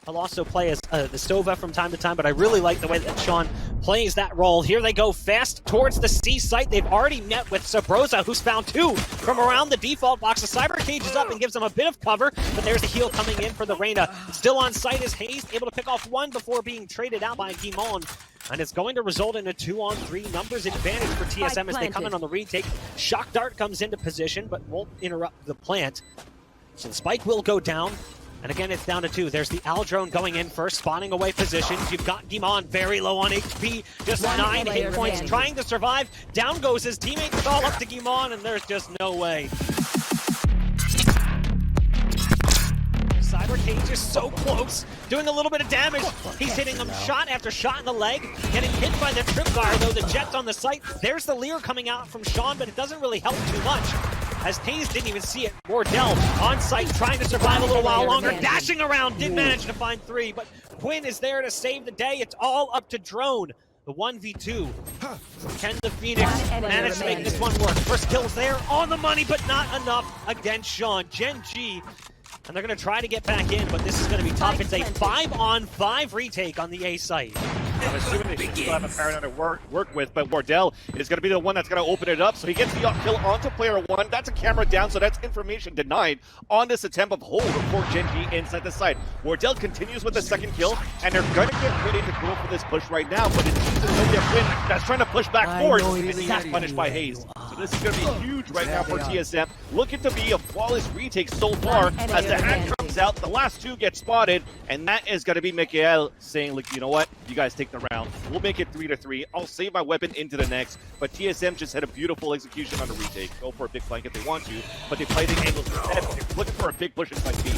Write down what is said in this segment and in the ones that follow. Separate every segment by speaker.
Speaker 1: I'll also play as the Stova from time to time, but I really like the way that Shawn plays that role. Here they go fast towards the C site. They've already met with Subroza, who's found two from around the default box. The Cyber Cage is up and gives them a bit of cover, but there's the heal coming in for the Reyna. Still on site is hazed, able to pick off one before being traded out by GEN.G. And it's going to result in a 2-on-3 numbers advantage for TSM as they come in on the retake. Shock Dart comes into position, but won't interrupt the plant. So the spike will go down. And again, it's down to 2. There's the Al drone going in first, spawning away positions. You've got GEN.G very low on HP, just 9 hit points, trying to survive. Down goes his teammate, it's all up to GEN.G, and there's just no way. Cyber Cage is so close, doing a little bit of damage. He's hitting him shot after shot in the leg, getting hit by the tripwire, though the Jet's on the site. There's the leer coming out from Shawn, but it doesn't really help too much, as hazed didn't even see it. Wardell on site, trying to survive a little while longer, dashing around, did manage to find 3, but Quinn is there to save the day. It's all up to Drone. The 1v2. Can the Phoenix manage to make this one work? First kill's there, on the money, but not enough against Shawn. GEN.G, and they're going to try to get back in, but this is going to be tough. It's a 5-on-5 retake on the A site.
Speaker 2: I'm assuming they still have a Paranoid to work with, but Wardell is going to be the one that's going to open it up. So he gets the kill onto player 1. That's a camera down, so that's information denied on this attempt of hold for GEN.G inside the site. Wardell continues with the second kill, and they're going to get ready to go for this push right now, but it seems as though they have Quinn that's trying to push back forward, and he gets punished by hazed. So this is going to be huge right now for TSM. Looking to be a flawless retake so far, as the hand comes out, the last 2 get spotted, and that is going to be MkaeL saying, like, you know what, you guys take the round. We'll make it 3-3. I'll save my weapon into the next. But TSM just had a beautiful execution on the retake. Go for a big flank if they want to, but they play the angles instead. They're looking for a big push inside B.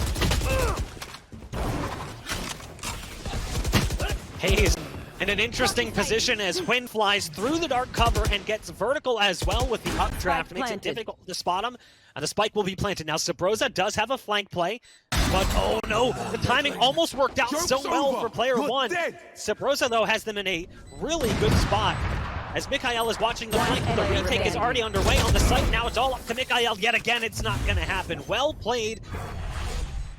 Speaker 1: Hayes in an interesting position as huynh flies through the dark cover and gets vertical as well with the updraft. Makes it difficult to spot him. And the spike will be planted. Now Subroza does have a flank play, but oh no, the timing almost worked out so well for player 1. Subroza though has them in a really good spot. As MkaeL is watching the flank, the retake is already underway on the site. Now it's all up to MkaeL yet again. It's not going to happen. Well played.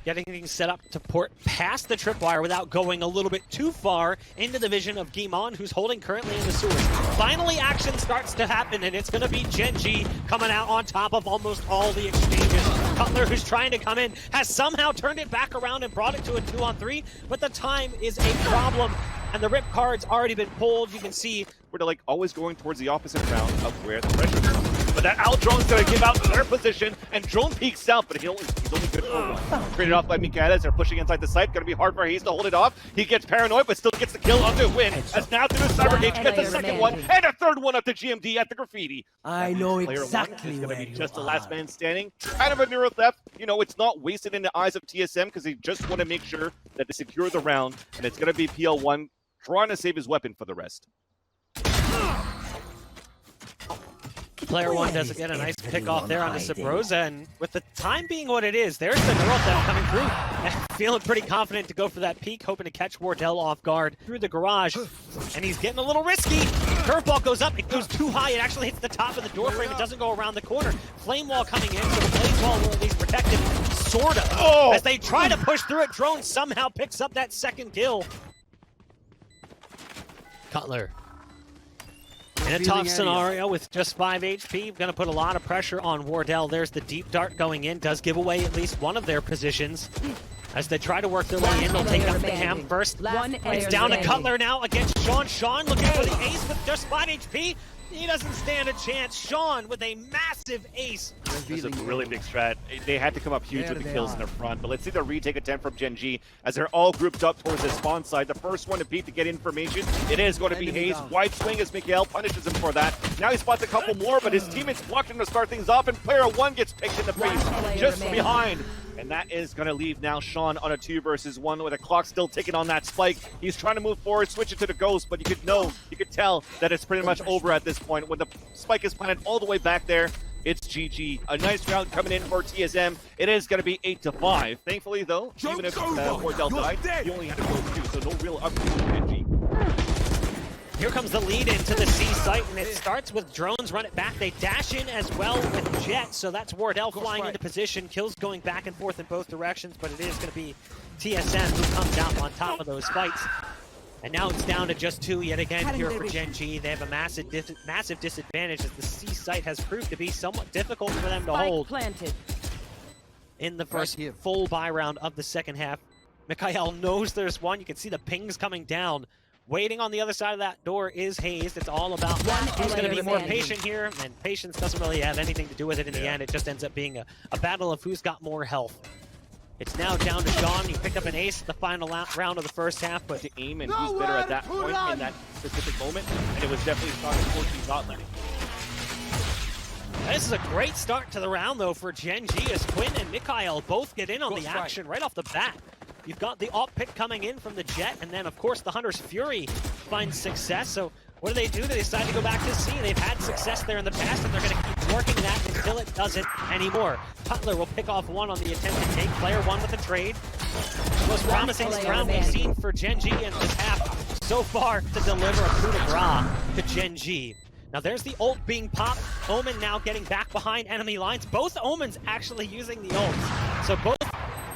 Speaker 1: Getting things set up to port past the tripwire without going a little bit too far into the vision of GEN.G, who's holding currently in the sewers. Finally, action starts to happen, and it's going to be GEN.G coming out on top of almost all the exchanges. Cutler, who's trying to come in, has somehow turned it back around and brought it to a 2-on-3, but the time is a problem, and the rip card's already been pulled. You can see
Speaker 2: where they're like always going towards the opposite round of where the pressure comes. But that Al drone's going to give out their position, and drone peeks out, but he's only good for 1. Traded off by MkaeL as they're pushing inside the site. Going to be hard for Hayes to hold it off. He gets paranoid, but still gets the kill onto huynh. As now through the Cyber Cage gets the second one, and a third one up to GMD at the graffiti.
Speaker 3: I know exactly
Speaker 2: where going to be just the last man standing. Kind of a neuro theft. You know, it's not wasted in the eyes of TSM because they just want to make sure that they secure the round, and it's going to be PL1 trying to save his weapon for the rest.
Speaker 1: Player 1 does get a nice pick off there on the Subroza, and with the time being what it is, there's the neural theft coming through. Feeling pretty confident to go for that peek, hoping to catch Wardell off guard through the garage, and he's getting a little risky. Curveball goes up, it goes too high, it actually hits the top of the door frame, it doesn't go around the corner. Flame wall coming in, so the flame wall will at least protect him, sort of. As they try to push through it, Drone somehow picks up that second kill. Cutler. In a tough scenario with just 5 HP, going to put a lot of pressure on Wardell. There's the deep dart going in, does give away at least one of their positions. As they try to work their way in, they'll take out the cam first. It's down to Cutler now against Shawn. Shawn looking for the ace with just 5 HP. He doesn't stand a chance. Shawn with a massive ace.
Speaker 2: This is a really big strat. They had to come up huge with the kills in the front, but let's see the retake attempt from GEN.G as they're all grouped up towards the spawn side. The first one to beat to get information, it is going to be hazed. Wide swing as MkaeL punishes him for that. Now he spots a couple more, but his teammates blocked him to start things off, and player 1 gets picked in the face just behind. And that is going to leave now Shawn on a 2 versus 1 with the clock still ticking on that spike. He's trying to move forward, switch it to the ghost, but you could tell that it's pretty much over at this point. When the spike is planted all the way back there, it's GG. A nice round coming in for TSM. It is going to be 8-5. Thankfully, though, even if Wardell died, he only had to go 2, so no real upgrade for GEN.G.
Speaker 1: Here comes the lead into the C site, and it starts with drones, run it back. They dash in as well with Jet, so that's Wardell flying into position. Kills going back and forth in both directions, but it is going to be TSM who comes out on top of those fights. And now it's down to just 2 yet again here for GEN.G. They have a massive disadvantage as the C site has proved to be somewhat difficult for them to hold in the first full buy round of the second half. MkaeL knows there's one. You can see the pings coming down. Waiting on the other side of that door is hazed. It's all about who's going to be more patient here, and patience doesn't really have anything to do with it in the end. It just ends up being a battle of who's got more health. It's now down to Shawn. He picked up an ace at the final round of the first half, but
Speaker 2: to aim and who's better at that point in that specific moment, and it was definitely Shawn unfortunately not letting.
Speaker 1: This is a great start to the round though for GEN.G as Quinn and MkaeL both get in on the action right off the bat. You've got the op pick coming in from the Jet, and then of course the Hunter's Fury finds success. So what do? They decide to go back to C. They've had success there in the past, and they're going to keep working that until it doesn't anymore. Cutler will pick off one on the attempted take. Player one with a trade. The most promising round we've seen for GEN.G in this half so far to deliver a coup de grace to GEN.G. Now there's the ult being popped. Omen now getting back behind enemy lines. Both Omens actually using the ults. So both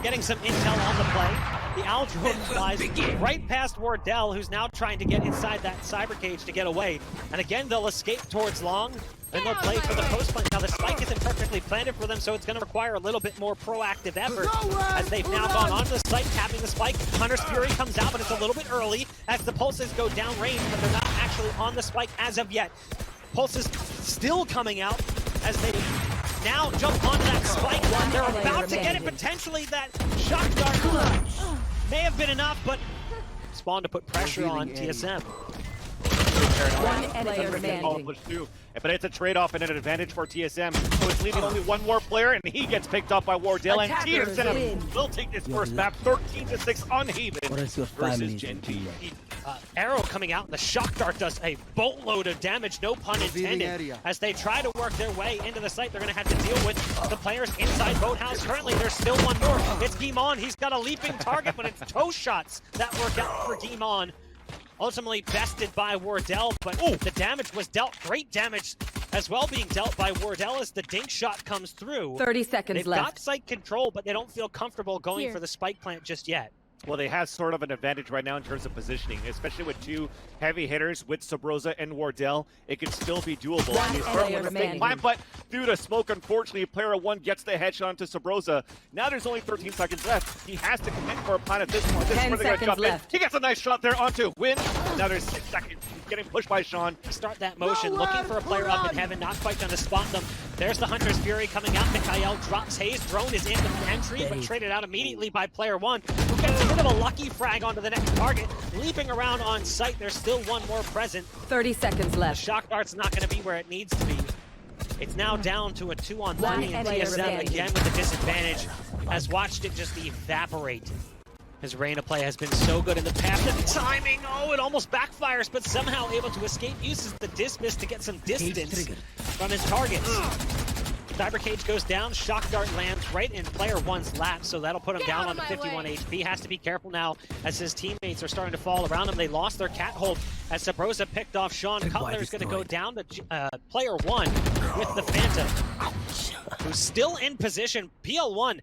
Speaker 1: getting some intel on the play. The Owl drone flies right past Wardell, who's now trying to get inside that cyber cage to get away. And again, they'll escape towards long, then they'll play for the post plant. Now the spike isn't perfectly planted for them, so it's going to require a little bit more proactive effort as they've now gone onto the site, tapping the spike. Hunter's Fury comes out, but it's a little bit early as the pulses go down range, but they're not actually on the spike as of yet. Pulses still coming out as they now jump onto that spike. They're about to get it, potentially that shock dart may have been enough, but Spawn to put pressure on TSM.
Speaker 2: But it's a trade-off and an advantage for TSM, so it's leaving only one more player, and he gets picked up by Wardell, and TSM will take this first map 13-6 on Haven versus GEN.G.
Speaker 1: Arrow coming out, and the shock dart does a boatload of damage, no pun intended. As they try to work their way into the site, they're going to have to deal with the players inside Boathouse. Currently, there's still one more. It's Guimon. He's got a leaping target, but it's toe shots that work out for Guimon. Ultimately bested by Wardell, but the damage was dealt. Great damage as well being dealt by Wardell as the dink shot comes through.
Speaker 4: 30 seconds
Speaker 1: They've
Speaker 4: left.
Speaker 1: got site control, but they don't feel comfortable going for the spike plant just yet.
Speaker 2: Well, they have sort of an advantage right now in terms of positioning, especially with two heavy hitters with Subroza and Wardell. It can still be doable. But due to smoke, unfortunately, player one gets the headshot onto Subroza. Now there's only 13 seconds left. He has to commit for a plant at this point. This is where they're going to jump in. He gets a nice shot there onto huynh. Now there's 6 seconds. He's getting pushed by Shawn.
Speaker 1: Start that motion, looking for a player up in heaven, not quite going to spot them. There's the Hunter's Fury coming out. MkaeL drops hazed. Drone is in with an entry, but traded out immediately by player one, who gets a bit of a lucky frag onto the next target. Leaping around on site, there's still one more present.
Speaker 4: 30 seconds left.
Speaker 1: The shock dart's not going to be where it needs to be. It's now down to a 2-on-3, and TSM again with the disadvantage has watched it just evaporate. His Reyna play has been so good in the past. The timing, it almost backfires, but somehow able to escape. Uses the dismiss to get some distance from his targets. Cyber cage goes down, shock dart lands right in player one's lap, so that'll put him down on 51 HP. Has to be careful now as his teammates are starting to fall around him. They lost their cat hold as Subroza picked off Shawn. Cutler is going to go down to player one with the Phantom, who's still in position. PL1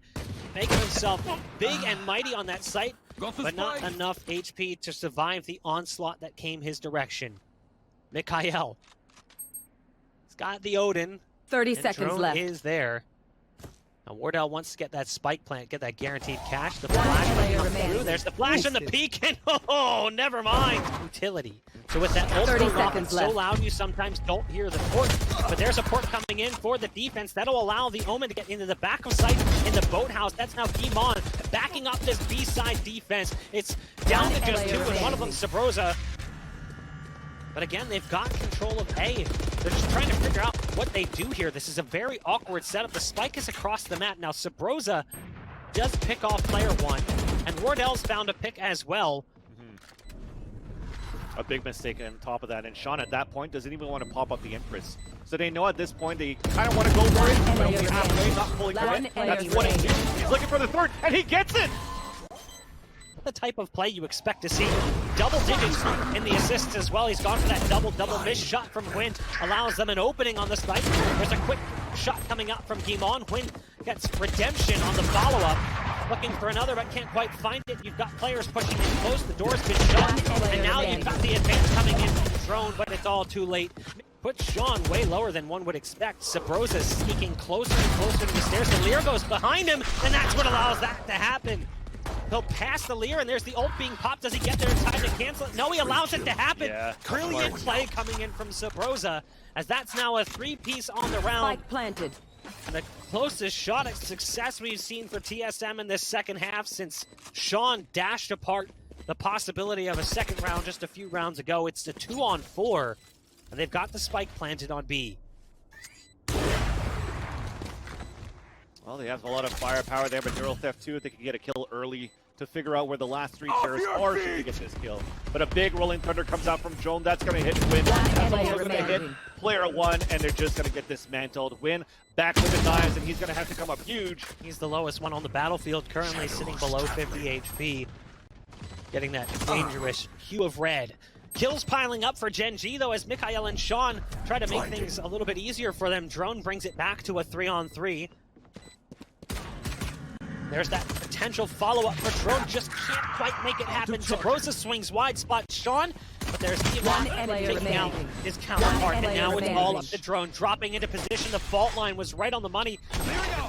Speaker 1: making himself big and mighty on that site, but not enough HP to survive the onslaught that came his direction. MkaeL. He's got the Odin.
Speaker 4: 30 seconds
Speaker 1: drone
Speaker 4: left.
Speaker 1: Is there. Now Wardell wants to get that spike plant, get that guaranteed cash. The flash comes through. There's the flash and the peek, and never mind. Utility. So with that ult going off, it's so loud you sometimes don't hear the port. But there's a port coming in for the defense. That'll allow the Omen to get into the back of sight in the boathouse. That's now Guimon backing up this B-side defense. It's down to just 2, and one of them Subroza. But again, they've got control of A. They're just trying to figure out what they do here. This is a very awkward setup. The spike is across the map. Now, Subroza does pick off player one, and Wardell's found a pick as well.
Speaker 2: A big mistake on top of that, and Shawn at that point doesn't even want to pop up the Empress. So they know at this point they kind of want to go for it, but only halfway, not fully commit. That's what it is. He's looking for the third, and he gets it!
Speaker 1: the type of play you expect to see. Double digits in the assists as well. He's gone for that double miss shot from huynh. Allows them an opening on the spike. There's a quick shot coming out from Guimon. huynh gets redemption on the follow-up. Looking for another, but can't quite find it. You've got players pushing in close. The door's been shut. And now you've got the advance coming in from Drone, but it's all too late. Puts Shawn way lower than one would expect. Subroza sneaking closer and closer to the stairs. The Lear goes behind him, and that's what allows that to happen. He'll pass the Lear, and there's the ult being popped. Does he get there in time to cancel it? No, he allows it to happen.
Speaker 2: Yeah,
Speaker 1: brilliant play coming in from Subroza, as that's now a 3-piece on the round.
Speaker 4: Spike planted.
Speaker 1: And the closest shot at success we've seen for TSM in this second half since Shawn dashed apart the possibility of a second round just a few rounds ago. It's the 2-on-4, and they've got the spike planted on B.
Speaker 2: Well, they have a lot of firepower there, but neural theft too. If they can get a kill early to figure out where the last 3 terrorists are, should they get this kill. But a big rolling thunder comes out from Drone. That's going to hit huynh. That's also going to hit player 1, and they're just going to get dismantled. huynh back with the knives, and he's going to have to come up huge.
Speaker 1: He's the lowest one on the battlefield, currently sitting below 50 HP. Getting that dangerous hue of red. Kills piling up for GEN.G though, as MkaeL and Shawn try to make things a little bit easier for them. Drone brings it back to a 3-on-3. There's that potential follow-up for Drone, just can't quite make it happen. Subroza swings wide, spot Shawn, but there's Guimon taking out his counterpart, and now it's all up to Drone, dropping into position. The fault line was right on the money.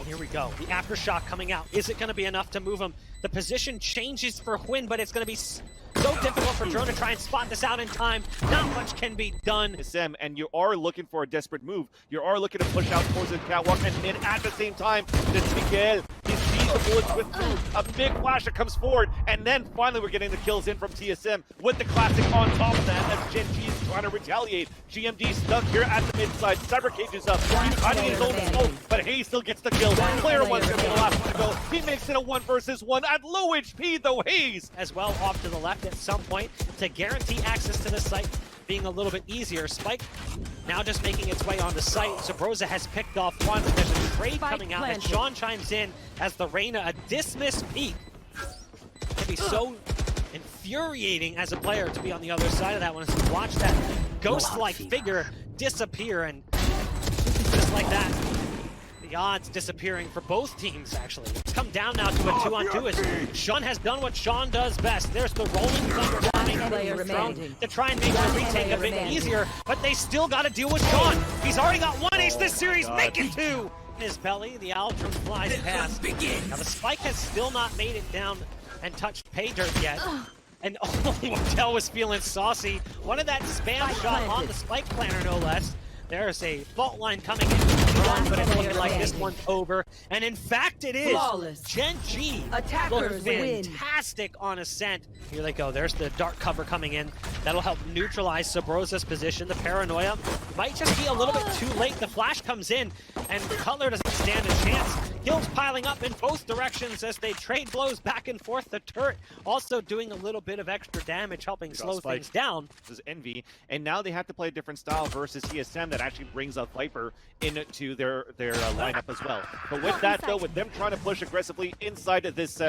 Speaker 1: Here we go, the aftershock coming out. Is it going to be enough to move him? The position changes for huynh, but it's going to be so difficult for Drone to try and spot this out in time. Not much can be done.
Speaker 2: TSM, and you are looking for a desperate move. You are looking to push out towards the catwalk, and then at the same time, this MkaeL, he sees the bullets with a big flash that comes forward, and then finally we're getting the kills in from TSM with the classic on top of that as GEN.G is trying to retaliate. GMD stuck here at the mid side. Cyber Cage is up. He's hiding his own smoke, but Hayes still gets the kill. Player 1's going to be the last one to go. He makes it a 1 versus 1 at low HP though. Hayes
Speaker 1: as well off to the left at some point to guarantee access to the site being a little bit easier. Spike now just making its way on the site. Subroza has picked off one. There's a trade coming out and Shawn chimes in as the Reyna, a dismiss peek. It'd be so infuriating as a player to be on the other side of that one, as you watch that ghost-like figure disappear, and just like that, the odds disappearing for both teams, actually. It's come down now to a 2-on-2 as Shawn has done what Shawn does best. There's the rolling thunder coming from Drone to try and make the retake a bit easier, but they still got to deal with Shawn. He's already got 1 ace this series, make it 2! In his belly, the Aldrum flies past. Now the spike has still not made it down and touched pay dirt yet. And Wardell was feeling saucy. Wanted that spam shot on the spike planter, no less. There's a fault line coming in from Drone, but it's looking like this one's over. And in fact, it is. GEN.G looks fantastic on Ascent. Here they go. There's the dark cover coming in. That'll help neutralize Subroza's position. The paranoia might just be a little bit too late. The flash comes in, and Cutler doesn't stand a chance. Kills piling up in both directions as they trade blows back and forth. The turret also doing a little bit of extra damage, helping slow things down.
Speaker 2: This is Envy, and now they have to play a different style versus TSM that actually brings a Viper into their lineup as well. But with that, though, with them trying to push aggressively inside of this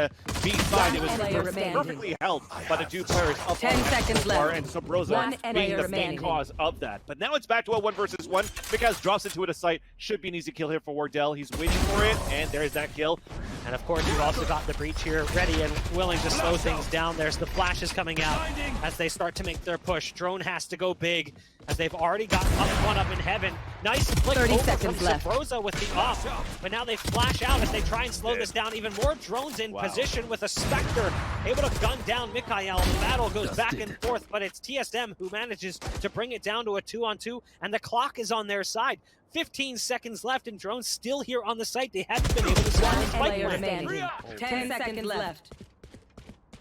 Speaker 2: B side, it was perfectly held by the 2 players up
Speaker 4: 10 seconds left.
Speaker 2: And Subroza being the main cause of that. But now it's back to a 1 versus 1 because drops into it a site. Should be an easy kill here for Wardell. He's waiting for it, and there's that kill.
Speaker 1: And of course, you've also got the breach here ready and willing to slow things down. There's the flashes coming out as they start to make their push. Drone has to go big as they've already got one up in heaven. Nice flick over from Subroza with the off, but now they flash out as they try and slow this down even more. Drones in position with a Spectre, able to gun down MkaeL. The battle goes back and forth, but it's TSM who manages to bring it down to a 2-on-2, and the clock is on their side. 15 seconds left, and Drone's still here on the site. They haven't been able to start the spike plant.
Speaker 4: 10 seconds left.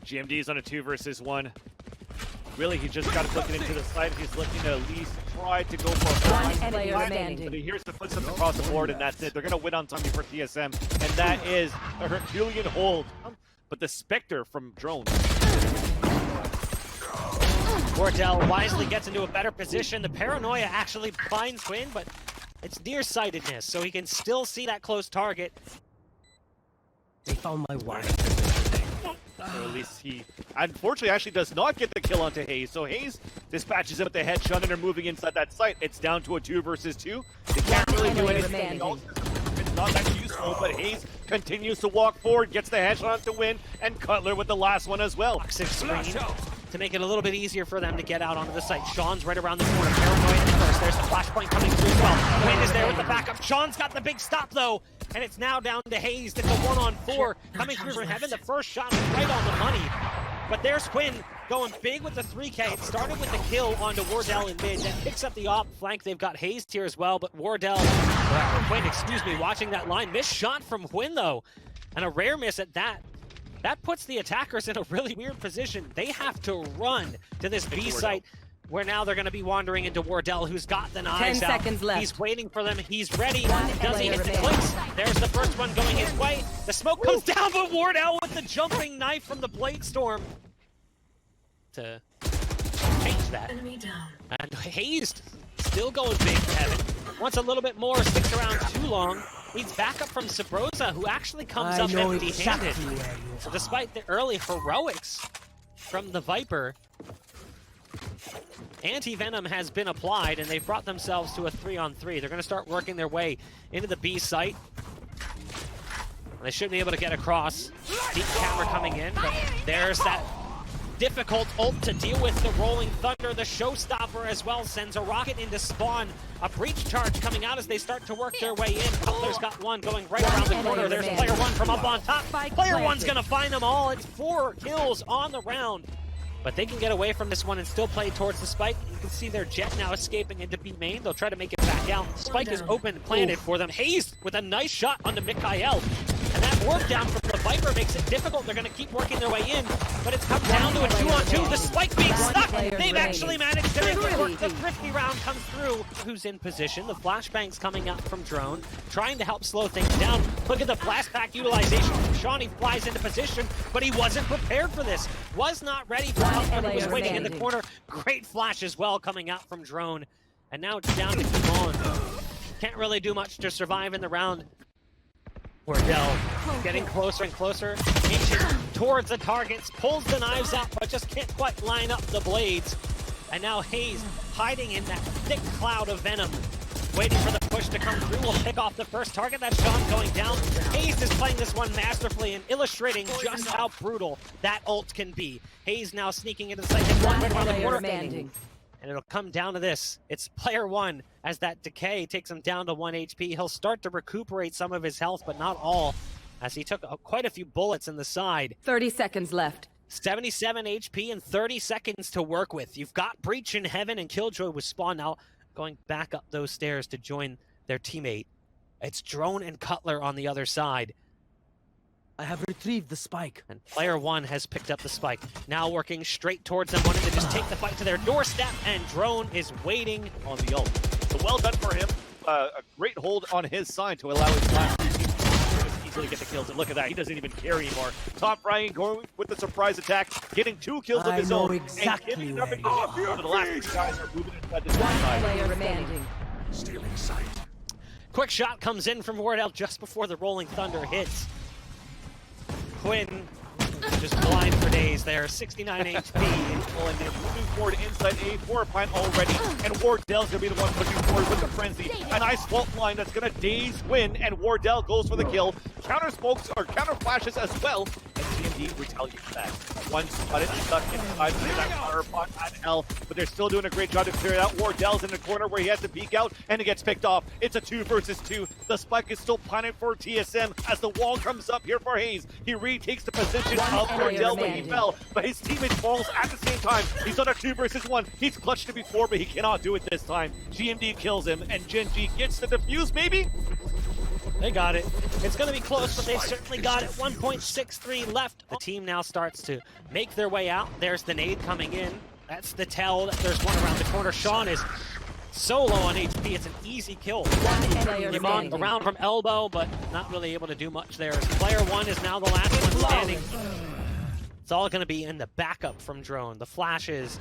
Speaker 2: GMD's on a 2 versus 1. Really, he just got looking into the side. He's looking to at least try to go for a but he hears the footsteps across the board, and that's it. They're going to win on time for TSM, and that is a Herculean hold. But the Spectre from Drone.
Speaker 1: Wardell wisely gets into a better position. The paranoia actually finds huynh, but it's nearsightedness, so he can still see that close target.
Speaker 3: They found my wife.
Speaker 2: Or at least he, unfortunately, actually does not get the kill onto hazed. So hazed dispatches him with the headshot and are moving inside that site. It's down to a 2 versus 2. They can't really do anything else. It's not that useful, but hazed continues to walk forward, gets the headshot to win, and Cutler with the last one as well.
Speaker 1: Toxic screen to make it a little bit easier for them to get out onto the site. Shawn's right around the corner. Paranoid at first. There's the flashpoint coming through as well. Huynh is there with the backup. Shawn's got the big stop though, and it's now down to hazed. It's a 1-on-4 coming through from heaven. The first shot is right on the money. But there's Huynh going big with the 3K. It started with the kill onto Wardell in mid. That picks up the op flank. They've got hazed here as well, but Huynh, excuse me, watching that line. Missed shot from Huynh though, and a rare miss at that. That puts the attackers in a really weird position. They have to run to this B site where now they're going to be wandering into Wardell, who's got the knives
Speaker 4: 10
Speaker 1: out.
Speaker 4: seconds left.
Speaker 1: He's waiting for them. He's ready. Does he hit the clicks? There's the first one going his way. The smoke comes down, but Wardell with the jumping knife from the Blade Storm to change that. And hazed still going big for heaven. Wants a little bit more, sticks around too long. Needs backup from Subroza, who actually comes up empty-handed. So despite the early heroics from the Viper, anti-venom has been applied, and they've brought themselves to a 3-on-3. They're going to start working their way into the B site. They should be able to get across. Deep camera coming in, but there's that difficult ult to deal with. The Rolling Thunder, the showstopper as well, sends a rocket into spawn. A breach charge coming out as they start to work their way in. Cutler's got one going right around the corner. There's player one from up on top. Player one's gonna find them all. It's 4 kills on the round. But they can get away from this one and still play towards the spike. You can see their jet now escaping into B main. They'll try to make it back out. Spike is open, planted for them. Hazed with a nice shot onto MkaeL. And that work down from the Viper makes it difficult. They're going to keep working their way in, but it's come down to a 2-on-2. The spike being stuck. They've actually managed to make it work. The thrifty round comes through. Who's in position? The flashbang's coming up from drone, trying to help slow things down. Look at the flashback utilization from Shawn. He flies into position, but he wasn't prepared for this. Was not ready for what he was waiting in the corner. Great flash as well coming out from drone. And now it's down to Kimon. Can't really do much to survive in the round. Wardell getting closer and closer, inches towards the targets, pulls the knives out, but just can't quite line up the blades. And now hazed hiding in that thick cloud of venom, waiting for the push to come through. Will pick off the first target. That's Shawn going down. Hazed is playing this one masterfully and illustrating just how brutal that ult can be. Hazed now sneaking into the site, right around the corner. And it'll come down to this. It's player one as that decay takes him down to 1 HP. He'll start to recuperate some of his health, but not all, as he took quite a few bullets in the side.
Speaker 4: 30 seconds left.
Speaker 1: 77 HP and 30 seconds to work with. You've got Breach in heaven, and Killjoy with Spawn now going back up those stairs to join their teammate. It's Drone and Cutler on the other side.
Speaker 3: I have retrieved the spike.
Speaker 1: And player one has picked up the spike. Now working straight towards them, wanting to just take the fight to their doorstep, and Drone is waiting
Speaker 2: on the ult. So well done for him. A great hold on his side to allow his last 2 teams to easily get the kills. And look at that, he doesn't even care anymore. Top Ryan going with the surprise attack, getting 2 kills of his own.
Speaker 3: Exactly
Speaker 2: and giving the last 3 guys are moving inside the side.
Speaker 4: Player remaining.
Speaker 5: Stealing sight.
Speaker 1: Quick shot comes in from Wardell just before the Rolling Thunder hits. Huynh just blind for days there, 69 HP.
Speaker 2: And they're moving forward inside A4 plant already, and Wardell's gonna be the one pushing forward with the frenzy. A nice fault line that's gonna daze Huynh, and Wardell goes for the kill. Counter smokes or counter flashes as well, and GENG retaliates back. One spotted stuck inside that counter pot at L, but they're still doing a great job to clear it out. Wardell's in the corner where he has to peek out, and it gets picked off. It's a 2 versus 2. The spike is still planted for TSM as the wall comes up here for hazed. He retakes the position of Wardell when he fell, but his teammate falls at the same time. He's on a 2 versus 1. He's clutched it before, but he cannot do it this time. GENG kills him, and GENG gets the defuse, maybe?
Speaker 1: They got it. It's going to be close, but they've certainly got it. 1.63 left. The team now starts to make their way out. There's the nade coming in. That's the tell that there's one around the corner. Shawn is so low on HP, it's an easy kill. Kimon around from elbow, but not really able to do much there. Player one is now the last one standing. It's all going to be in the backup from drone. The flashes,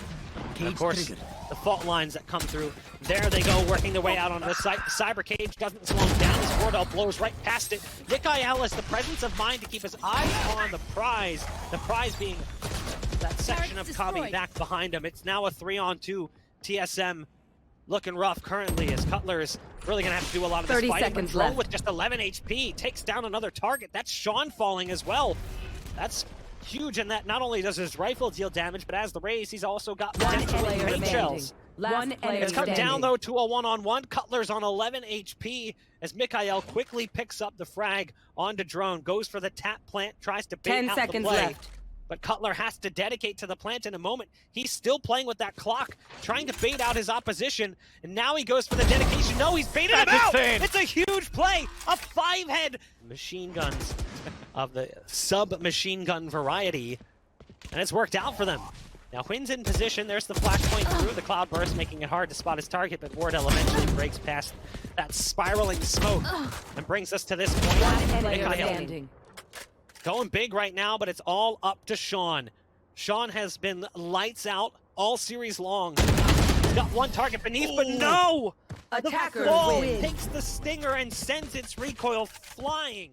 Speaker 1: and of course, the fault lines that come through. There they go, working their way out onto the site. The cyber cage doesn't slow them down. Wardell blows right past it. MkaeL has the presence of mind to keep his eyes on the prize. The prize being that section of Kabi back behind him. It's now a 3-on-2. TSM looking rough currently as Cutler is really going to have to do a lot of this
Speaker 4: 30
Speaker 1: fighting.
Speaker 4: seconds
Speaker 1: Drone
Speaker 4: left.
Speaker 1: with just 11 HP takes down another target. That's Shawn falling as well. That's huge in that not only does his rifle deal damage, but as the raise, he's also got potential
Speaker 4: player
Speaker 1: main
Speaker 4: remaining.
Speaker 1: shells.
Speaker 4: One player
Speaker 1: It's come
Speaker 4: standing.
Speaker 1: down though to a 1-on-1. Cutler's on 11 HP as MkaeL quickly picks up the frag onto drone, goes for the tap plant, tries to bait
Speaker 4: 10
Speaker 1: out the
Speaker 4: seconds
Speaker 1: play.
Speaker 4: left.
Speaker 1: But Cutler has to dedicate to the plant in a moment. He's still playing with that clock, trying to bait out his opposition, and now he goes for the dedication. No, he's baited him out!
Speaker 2: insane.
Speaker 1: It's a huge play! A 5-head machine guns of the sub-machine gun variety, and it's worked out for them. Now Huyhn's in position, there's the flashpoint through the cloud burst, making it hard to spot his target, but Wardell eventually breaks past that spiraling smoke and brings us to this point.
Speaker 4: One player
Speaker 1: MkaeL
Speaker 4: standing.
Speaker 1: going big right now, but it's all up to Shawn. Shawn has been lights out all series long. He's got one target beneath, but no!
Speaker 4: Attacker
Speaker 1: The ball
Speaker 4: wins.
Speaker 1: takes the stinger and sends its recoil flying.